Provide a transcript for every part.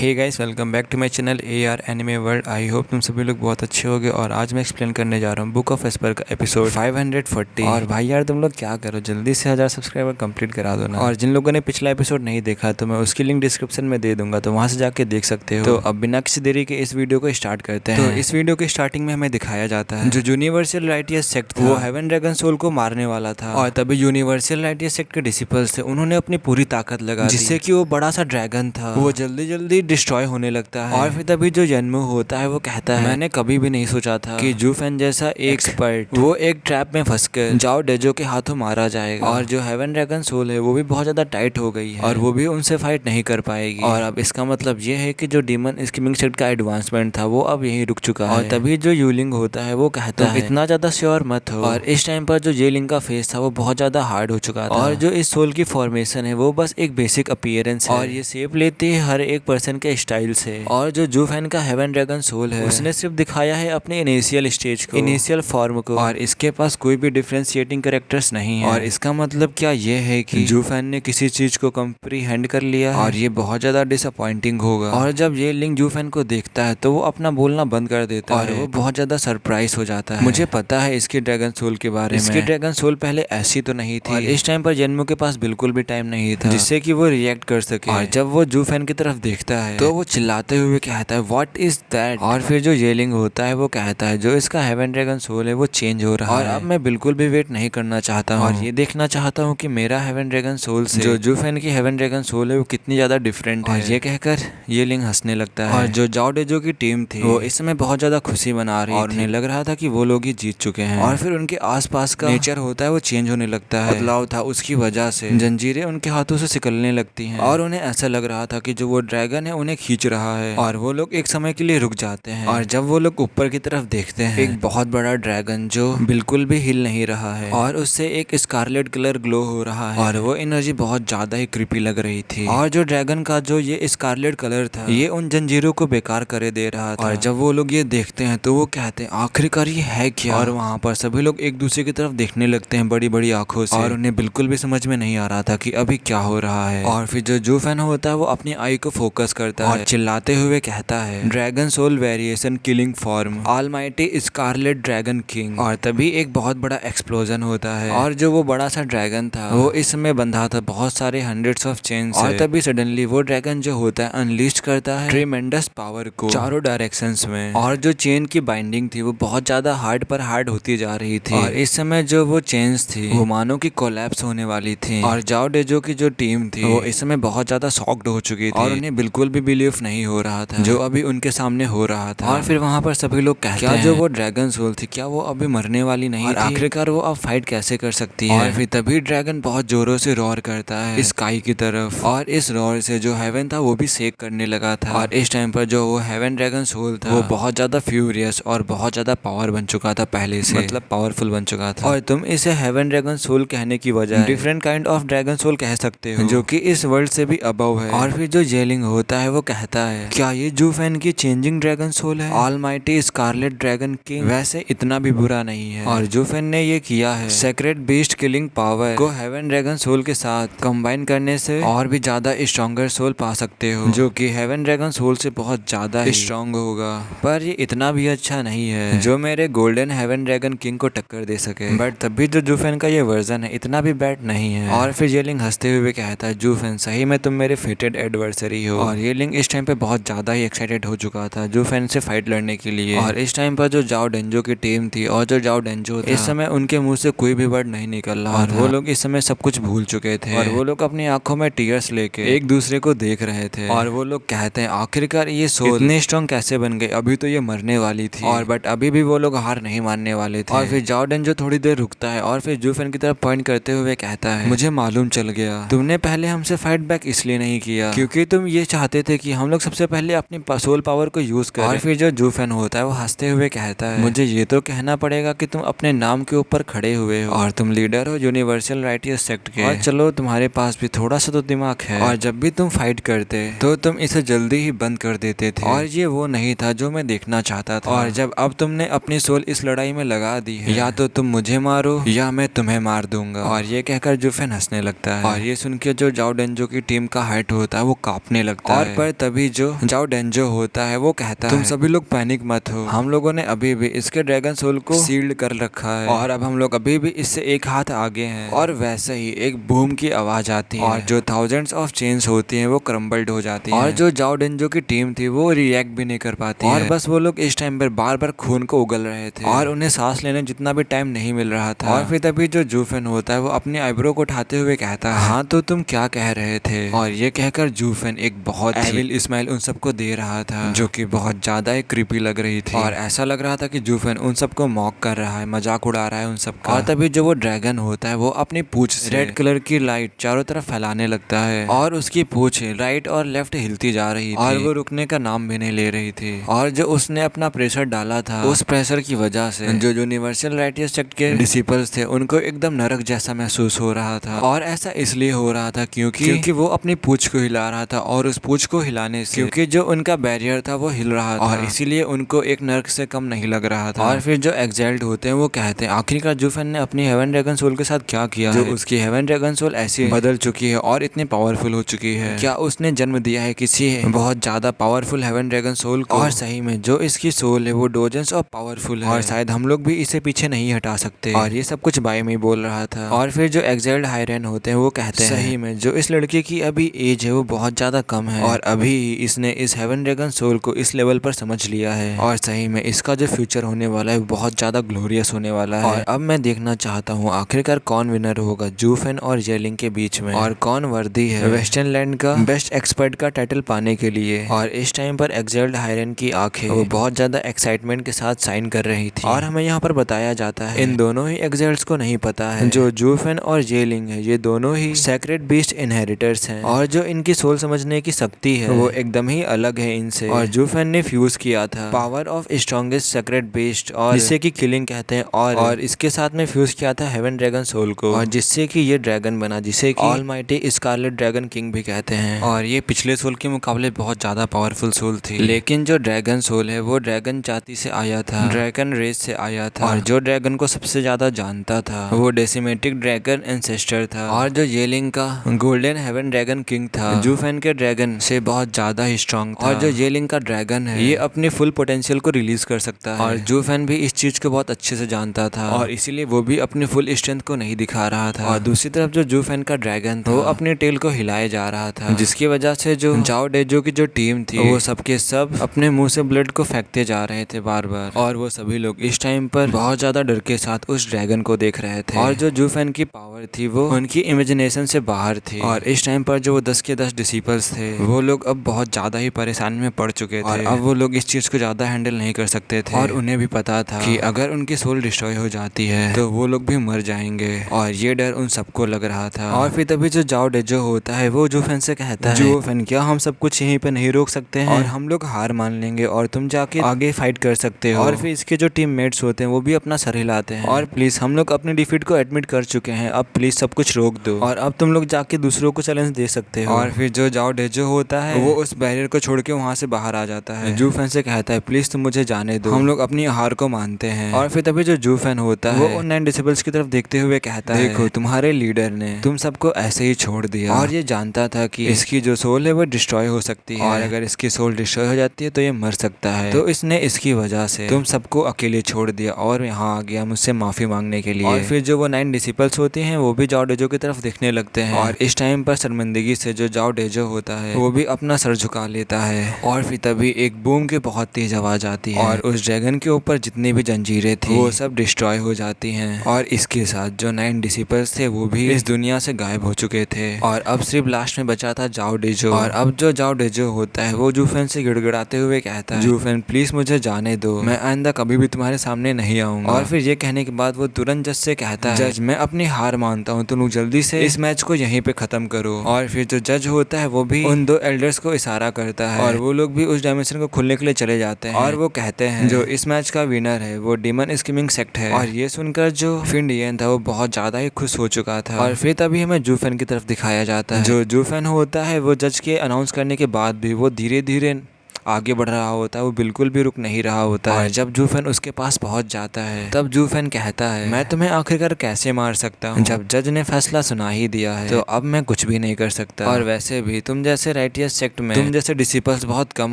Hey guys, welcome back to my channel AR anime world. I hope तुम सभी लोग बहुत अच्छे होगे। और आज मैं एक्सप्लेन करने जा रहा हूँ बुक ऑफ एस्पर का एपिसोड 540। और भाई यार तुम लोग क्या करो, जल्दी से 1000 सब्सक्राइबर कंप्लीट करा दो ना। और जिन लोगों ने पिछला एपिसोड नहीं देखा तो मैं उसकी लिंक डिस्क्रिप्शन में दे दूंगा, तो वहाँ से जाके देख सकते हो। तो अब बिना किसी देरी के इस वीडियो को स्टार्ट करते हैं। तो इस वीडियो के स्टार्टिंग में हमें दिखाया जाता है जो यूनिवर्सल राइटियस सेक्ट था वो हेवन ड्रैगन सोल को मारने वाला था। और तभी यूनिवर्सल राइटियस सेक्ट के डिसिपल्स थे, उन्होंने अपनी पूरी ताकत लगा दी जिससे कि वो बड़ा सा ड्रैगन था वो जल्दी जल्दी डिस्ट्रॉय होने लगता है। और फिर तभी जो जन्मू होता है वो कहता है मैंने कभी भी नहीं सोचा था कि जू फैन जैसा एक एक्सपर्ट वो एक ट्रैप में फंसकर जाओ डेजो के हाथों मारा जाएगा। और जो हेवन ड्रैगन सोल है वो भी बहुत ज्यादा टाइट हो गई है और वो भी उनसे फाइट नहीं कर पाएगी। और अब इसका मतलब ये है कि जो डीमन स्कीमिंग सेट का एडवांसमेंट था वो अब यही रुक चुका है। और तभी जो यूलिंग होता है वो कहता है इतना ज्यादा श्योर मत हो। और इस टाइम पर जो जेलिंग का फेस था वो बहुत ज्यादा हार्ड हो चुका था। और जो इस सोल की फॉर्मेशन है वो बस एक बेसिक अपीयरेंस है और ये शेप लेती है हर एक पर्सन के स्टाइल से। और जो जू फैन का हेवन ड्रैगन सोल है उसने सिर्फ दिखाया है अपने इनिशियल स्टेज को, इनिशियल फॉर्म को, और इसके पास कोई भी डिफरेंशिएटिंग कैरेक्टर्स नहीं है। और इसका मतलब क्या ये है कि जू फैन ने किसी चीज को कंप्रीहेंड कर लिया है और ये बहुत ज्यादा डिसअपॉइंटिंग होगा। और जब ये लिंक जू फैन को देखता है तो वो अपना बोलना बंद कर देता है और वो बहुत ज्यादा सरप्राइज हो जाता है। मुझे पता है इसके ड्रैगन सोल के बारे में, इसकी ड्रैगन सोल पहले ऐसी तो नहीं थी और इस टाइम पर जन्मू के पास बिल्कुल भी टाइम नहीं था जिससे कि वो रिएक्ट कर सके। और जब वो जू फैन की तरफ देखता है तो वो चिल्लाते हुए कहता है व्हाट इज दैट। और फिर जो येलिंग होता है वो कहता है जो इसका हेवन ड्रैगन सोल है वो चेंज हो रहा है और अब मैं बिल्कुल भी वेट नहीं करना चाहता हूँ और ये देखना चाहता हूँ कि मेरा हेवन ड्रैगन सोल से जो जू फैन की हेवन ड्रैगन सोल है वो कितनी ज्यादा डिफरेंट है। ये कहकर येलिंग हंसने लगता है। और जो जाओ डेजो की टीम थी वो इस समय बहुत ज्यादा खुशी मना रही थी और उन्हें लग रहा था कि वो लोग ही जीत चुके हैं। और फिर उनके आसपास का नेचर होता है वो चेंज होने लगता है, बदलाव था उसकी वजह से जंजीरें उनके हाथों से सिकलने लगती हैं और उन्हें ऐसा लग रहा था कि जो वो ड्रैगन है उन्हें खींच रहा है। और वो लोग एक समय के लिए रुक जाते हैं और जब वो लोग ऊपर की तरफ देखते हैं एक बहुत बड़ा ड्रैगन जो बिल्कुल भी हिल नहीं रहा है और उससे एक स्कारलेट कलर ग्लो हो रहा है और वो एनर्जी बहुत ज्यादा ही क्रीपी लग रही थी। और जो ड्रैगन का जो ये स्कारलेट कलर था ये उन जंजीरों को बेकार करे दे रहा था। और जब वो लोग ये देखते हैं तो वो कहते हैं आखिरकार ये है क्या। और वहाँ पर सभी लोग एक दूसरे की तरफ देखने लगते हैं बड़ी बड़ी आंखों से और उन्हें बिल्कुल भी समझ में नहीं आ रहा था कि अभी क्या हो रहा है। और फिर जो जू फैन होता है वो अपनी आई को फोकस करता है और चिल्लाते हुए कहता है dragon soul variation killing form almighty scarlet dragon king. और तभी एक बहुत बड़ा एक्सप्लोजन होता है और जो वो बड़ा सा ड्रैगन था वो इस समय बंधा था बहुत सारे हंड्रेड्स ऑफ चेन से। और तभी सडनली वो ड्रैगन जो होता है अनलीस्ट करता है ट्रेमेंडस पावर को चारों डायरेक्शंस में। और जो चेन की बाइंडिंग थी वो बहुत ज्यादा हार्ड पर हार्ड होती जा रही थी और इस समय जो वो चेन्स थी वो मानो की कोलैप्स होने वाली थी। और जाओ डेजो की जो टीम थी वो इस समय बहुत ज्यादा शॉक्ड हो चुकी थी और उन्हें बिल्कुल भी बिलीव नहीं हो रहा था जो अभी उनके सामने हो रहा था। और फिर वहाँ पर सभी लोग कहते हैं क्या जो वो ड्रैगन सोल थी क्या वो अभी मरने वाली नहीं थी, आखिरकार वो अब फाइट कैसे कर सकती है। और फिर तभी ड्रैगन बहुत जोरों से रॉर करता है स्काई की तरफ और इस रॉर से जो हेवन था वो भी शेक करने लगा था। और इस टाइम पर जो वो हेवन ड्रैगन सोल था वो बहुत ज्यादा फ्यूरियस और बहुत ज्यादा पावर बन चुका था पहले से, मतलब पावरफुल बन चुका था। और तुम इसे हेवन ड्रैगन सोल कहने की वजह different kind of dragon soul कह सकते हो जो कि इस वर्ल्ड से भी अबव है। और फिर जो जेलिंग होता है वो कहता है क्या ये जू फैन की चेंजिंग ड्रैगन सोल है ऑलमाइटी स्कारलेट ड्रैगन किंग, वैसे इतना भी बुरा नहीं है। और जू फैन ने ये किया है सेक्रेट बीस्ट किलिंग पावर को हेवन ड्रैगन सोल के साथ कंबाइन करने से और भी ज्यादा स्ट्रॉन्गर सोल पा सकते हो जो कि हेवन ड्रैगन सोल से बहुत ज्यादा स्ट्रॉन्ग होगा। पर ये इतना भी अच्छा नहीं है जो मेरे गोल्डन हेवन ड्रैगन किंग को टक्कर दे सके। बट तभी जो जू फैन का ये वर्जन है इतना भी बैड नहीं है। और फिर ये लिंग हंसते हुए कहता है जू फैन सही में तुम मेरे फेटेड एडवर्सरी हो। और ये लिंग इस टाइम पे बहुत ज्यादा ही एक्साइटेड हो चुका था जू फैन से फाइट लड़ने के लिए। और इस टाइम पर जो जाओ डेंजो की टीम थी और जो जाओ डेंजो इस समय उनके मुंह से कोई भी वर्ड नहीं निकल रहा था। वो लोग इस समय सब कुछ भूल चुके थे और वो लोग अपनी आंखों में टीयर्स लेके एक दूसरे को देख रहे थे। और वो लोग कहते हैं आखिरकार ये सोल इतने स्ट्रॉन्ग कैसे बन गए, अभी तो ये मरने वाली थी। और बट अभी भी वो लोग हार नहीं मानने वाले थे। और फिर जाओ डेंजो थोड़ी देर रुकता है और फिर जू फैन की तरफ पॉइंट करते हुए कहता है मुझे मालूम चल गया तुमने पहले हमसे फाइट बैक इसलिए नहीं किया क्योंकि तुम ये चाहते थे कि हम लोग सबसे पहले अपनी सोल पावर को यूज करें। और फिर जो जू फैन होता है वो हंसते हुए कहता है मुझे ये तो कहना पड़ेगा कि तुम अपने नाम के ऊपर खड़े हुए हो और तुम लीडर हो यूनिवर्सल राइटियस सेक्ट के। और चलो तुम्हारे पास भी थोड़ा सा तो दिमाग है और जब भी तुम फाइट करते तो तुम इसे जल्दी ही बंद कर देते थे और ये वो नहीं था जो मैं देखना चाहता था। और जब अब तुमने अपनी सोल इस लड़ाई में लगा दी है या तो तुम मुझे मारो या मैं तुम्हें मार दूंगा। और ये कहकर जू फैन हंसने लगता है। और ये सुन के जो जाओ डेंजो की टीम का हार्ट होता है वो कांपने लगता है। और है। पर तभी जो जाओ डेंजो होता है वो कहता है तुम सभी लोग पैनिक मत हो, हम लोगों ने अभी भी इसके ड्रैगन सोल को सील्ड कर रखा है और अब हम लोग अभी भी इससे एक हाथ आगे हैं। और वैसे ही एक बूम की आवाज आती है और जो थाउजेंड्स ऑफ चेन्स होती हैं वो क्रम्बल्ड हो जाती हैं और जो जाओ डेंजो की टीम थी वो रिएक्ट भी नहीं कर पाती और बस वो लोग इस टाइम पर बार बार खून को उगल रहे थे और उन्हें सांस लेने जितना भी टाइम नहीं मिल रहा था। और फिर तभी जो जूफेन होता है वो अपनी आईब्रो को उठाते हुए कहता है हाँ तो तुम क्या कह रहे थे। और ये कहकर जूफेन एक बहुत एविल स्माइल उन सबको दे रहा था जो कि बहुत ज्यादा ही क्रीपी लग रही थी और ऐसा लग रहा था कि जूफेन उन सबको मॉक कर रहा है, मजाक उड़ा रहा है उन सबका। और तभी जो वो ड्रैगन होता है वो अपनी पूंछ से रेड कलर की लाइट चारों तरफ फैलाने लगता है और उसकी पूंछ राइट और लेफ्ट हिलती जा रही थी और वो रुकने का नाम भी नहीं ले रही थी। और जो उसने अपना प्रेशर डाला था उस प्रेशर की वजह से जो यूनिवर्सल राइटियस सेक्ट के डिसिपल्स थे उनको एकदम नरक जैसा महसूस हो रहा था। और ऐसा इसलिए हो रहा था क्योंकि वो अपनी पूंछ को हिला रहा था और उस पूंछ को हिलाने से क्योंकि जो उनका बैरियर था वो हिल रहा था और इसीलिए उनको एक नर्क से कम नहीं लग रहा था। और फिर जो एग्जाइल्ड होते हैं वो कहते हैं आखिरकार जूफेन ने अपनी हेवन ड्रैगन सोल के साथ क्या किया जो उसकी हेवन ड्रैगन सोल ऐसी बदल चुकी है और इतनी पावरफुल हो चुकी है। क्या उसने जन्म दिया है किसी बहुत ज्यादा पावरफुल हेवन ड्रैगन सोल को। और सही में जो इसकी सोल है वो डोजेंस और पावरफुल है और शायद हम लोग भी इसे पीछे नहीं हटा सकते। और ये सब कुछ बाय में बोल रहा था। और फिर जो एग्जाइल्ड हायरन होते हैं वो कहते हैं सही में जो इस लड़के की अभी एज है वो बहुत ज्यादा कम है और अभी इसने इस हेवन ड्रैगन सोल को इस लेवल पर समझ लिया है और सही में इसका जो फ्यूचर होने वाला है बहुत ज्यादा ग्लोरियस होने वाला है। और अब मैं देखना चाहता हूँ आखिरकार कौन विनर होगा जूफेन और येलिंग के बीच में और कौन वर्दी है वेस्टर्न लैंड का बेस्ट एक्सपर्ट का टाइटल पाने के लिए। और इस टाइम पर एग्जाइल्ड हायरन की आंखें वो बहुत ज्यादा एक्साइटमेंट के साथ साइन कर रही थी। और हमें यहाँ पर बताया जाता है इन दोनों ही एग्जाइल्ड्स को नहीं पता है जो जूफेन और येलिंग है ये दोनों ही सेक्रेट बीस्ट इनहेरिटर्स हैं और जो इनकी सोल समझने की शक्ति है वो एकदम ही अलग है इनसे। और जूफेन ने फ्यूज किया था power of strongest secret beast और जिससे कि किलिंग कहते हैं और इसके साथ में फ्यूज किया था हेवन ड्रैगन सोल को और जिससे कि ये ड्रैगन बना जिसे कि ऑलमाइटी स्कारलेट ड्रैगन किंग भी कहते हैं। और ये पिछले सोल के मुकाबले बहुत ज्यादा पावरफुल सोल थी लेकिन जो ड्रैगन सोल है वो ड्रैगन जाति से आया था, ड्रैगन रेस से आया था और जो ड्रैगन को सबसे ज्यादा जानता था वो डेसिमेटिक ड्रैगन एंसेस्टर था। और जो येलिंग का गोल्डन हेवन ड्रैगन किंग था जूफेन के ड्रैगन से बहुत ज्यादा ही स्ट्रॉन्ग था। और जो येलिंग का ड्रैगन है ये अपनी फुल पोटेंशियल को रिलीज कर सकता है और जूफेन भी इस चीज को बहुत अच्छे से जानता था और इसीलिए वो भी अपनी फुल स्ट्रेंथ को नहीं दिखा रहा था। और दूसरी तरफ जो जूफेन का ड्रैगन था वो अपनी टेल को हिलाए जा रहा था जिसकी वजह से जो जाओ डेजो की जो टीम थी वो सबके सब अपने मुंह से ब्लड को फेंकते जा रहे थे बार बार। और वो सभी लोग इस टाइम पर बहुत ज्यादा डर के साथ उस ड्रैगन को देख रहे थे। और जो जूफेन की पावर थी वो उनकी इमेजिनेशन से बाहर थी। और इस टाइम पर जो 10 के 10 डिसिपल्स थे वो लोग अब बहुत ज्यादा ही परेशानी में पड़ चुके थे और अब वो लोग इस चीज को ज्यादा हैंडल नहीं कर सकते थे। और उन्हें भी पता था कि अगर उनकी सोल डिस्ट्रॉय हो जाती है तो वो लोग भी मर जाएंगे और ये डर उन सबको लग रहा था। और फिर तभी जो जाओ डेजो होता है वो जूफेन से कहता है जूफेन क्या हम सब कुछ यहीं पे नहीं रोक सकते हैं और हम लोग हार मान लेंगे और तुम जाके आगे फाइट कर सकते हो। और फिर इसके जो टीममेट्स होते हैं वो भी अपना सर हिलाते हैं और प्लीज हम लोग अपनी डिफीट को एडमिट कर चुके हैं, अब प्लीज सब कुछ रोक दो और अब तुम लोग जाके दूसरों को चैलेंज दे सकते हो। और फिर जो जाओ डेजो होता है वो उस बैरियर को छोड़ के वहाँ से बाहर आ जाता है। जूफेन से कहता है प्लीज तुम मुझे जाने दो, हम लोग अपनी हार को मानते हैं। और फिर तभी जो जूफेन होता है वो उन 9 डिसेबल्स की तरफ देखते हुए कहता है देखो तुम्हारे लीडर ने तुम सबको ऐसे ही छोड़ दिया और ये जानता था कि इसकी जो सोल है वो डिस्ट्रॉय हो सकती है और अगर इसकी सोल डिस्ट्रॉय हो जाती है तो ये मर सकता है, तो इसने इसकी वजह से तुम सबको अकेले छोड़ दिया और यहाँ आ गया मुझसे माफी मांगने के लिए। और फिर जो वो 9 डिसिपल्स होते हैं वो भी जाओ डेजो की तरफ देखने लगते हैं और इस टाइम पर शर्मिंदगी से जो जाओ डेजो होता है वो भी अपना सर झुका लेता है। और फिर तभी एक बूम की बहुत तेज आवाज आती है और उस ड्रैगन के ऊपर जितनी भी जंजीरें थी वो सब डिस्ट्रॉय हो जाती हैं और इसके साथ जो 9 डिसिपल्स थे वो भी इस दुनिया से गायब हो चुके थे और अब सिर्फ लास्ट में बचा था जाओ डेजो। और अब जो जाओ डेजो होता है वो जूफेन से गिड़गिड़ाते हुए कहता है जूफेन प्लीज मुझे जाने दो, मैं आइंदा कभी भी तुम्हारे सामने नहीं आऊंगा। और फिर ये कहने के बाद वो तुरंत जज से कहता है जज मैं अपनी हार मानता हूँ, तुम लोग जल्दी से इस मैच को यहीं पे खत्म करो। और फिर जो जज होता है वो भी उन 2 एल्डर्स को इशारा करता है और वो लोग भी उस डायमेंशन को खुलने के लिए चले जाते हैं और वो कहते हैं जो इस मैच का विनर है वो डीमन स्कीमिंग सेक्ट है। और ये सुनकर जो फिंडियन था वो बहुत ज्यादा ही खुश हो चुका था। और फिर तभी हमें जूफेन की तरफ दिखाया जाता है। जो जूफेन होता है वो जज के अनाउंस करने के बाद भी वो धीरे धीरे आगे बढ़ रहा होता है वो बिल्कुल भी रुक नहीं रहा होता है। जब जूफेन उसके पास पहुंच जाता है तब जूफेन कहता है मैं तुम्हें आखिरकार कैसे मार सकता हूँ, जब जज ने फैसला सुना ही दिया है तो अब मैं कुछ भी नहीं कर सकता। और वैसे भी तुम जैसे राइटियस सेक्ट में तुम जैसे डिसिपल्स बहुत कम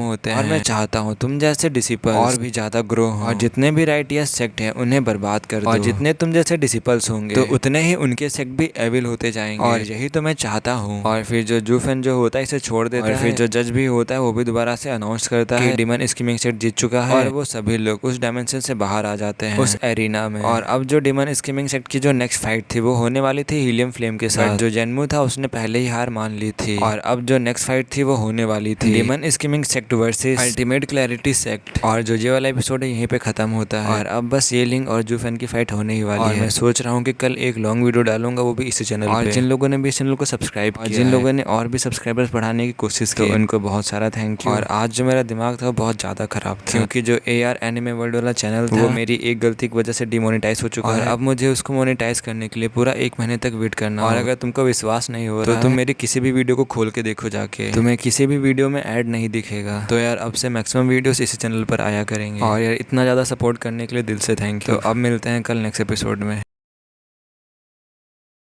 होते हैं और मैं चाहता हूँ तुम जैसे डिसिपल्स और भी ज्यादा ग्रो हो और जितने भी राइटियस सेक्ट हैं उन्हें बर्बाद कर दो। और जितने तुम जैसे डिसिपल्स होंगे तो उतने ही उनके सेक्ट भी एविल होते जाएंगे और यही तो मैं चाहता हूँ। और फिर जो जूफेन जो होता है इसे छोड़ देता है और फिर जो जज भी होता है वो भी दोबारा से अनाउंस करता है कि डिमन स्कीमिंग सेट जीत चुका है और वो सभी लोग उस डायमेंशन से बाहर आ जाते हैं उस एरिना में। और अब जो डिमन स्कीमिंग सेट की जो नेक्स्ट फाइट थी वो होने वाली थी हीलियम फ्लेम के साथ। जो जेनमू था उसने पहले ही हार मान ली थी और अब जो नेक्स्ट फाइट थी वो होने वाली थी demon scheming sect versus ultimate clarity sect. और जो ये वाला एपिसोड है यहीं पे खत्म होता है और अब बस ये लिंग और जूफेन की फाइट होने ही वाली है। मैं सोच रहा हूँ कि कल एक लॉन्ग वीडियो डालूंगा वो भी इसी चैनल पे। और जिन लोगों ने भी इस चैनल को सब्सक्राइब किया, जिन लोगों ने और भी सब्सक्राइबर्स बढ़ाने की कोशिश की, उनको बहुत सारा थैंक यू। और आज जो मेरा दिमाग था वो बहुत ज्यादा खराब था क्योंकि जो AR एनिमे वर्ल्ड वाला चैनल था वो मेरी एक गलती की वजह से डिमोनेटाइज हो चुका है। अब मुझे उसको मोनेटाइज करने के लिए पूरा 1 महीने तक वेट करना। और अगर तुमको विश्वास नहीं हो रहा तो तुम मेरी किसी भी वीडियो को खोल के देखो जाके, तुम्हें किसी भी वीडियो में ऐड नहीं दिखेगा। तो यार अब से मैक्सिमम वीडियोस इसी चैनल पर आया करेंगे और यार इतना ज्यादा सपोर्ट करने के लिए दिल से थैंक यू। तो अब मिलते हैं कल नेक्स्ट एपिसोड में।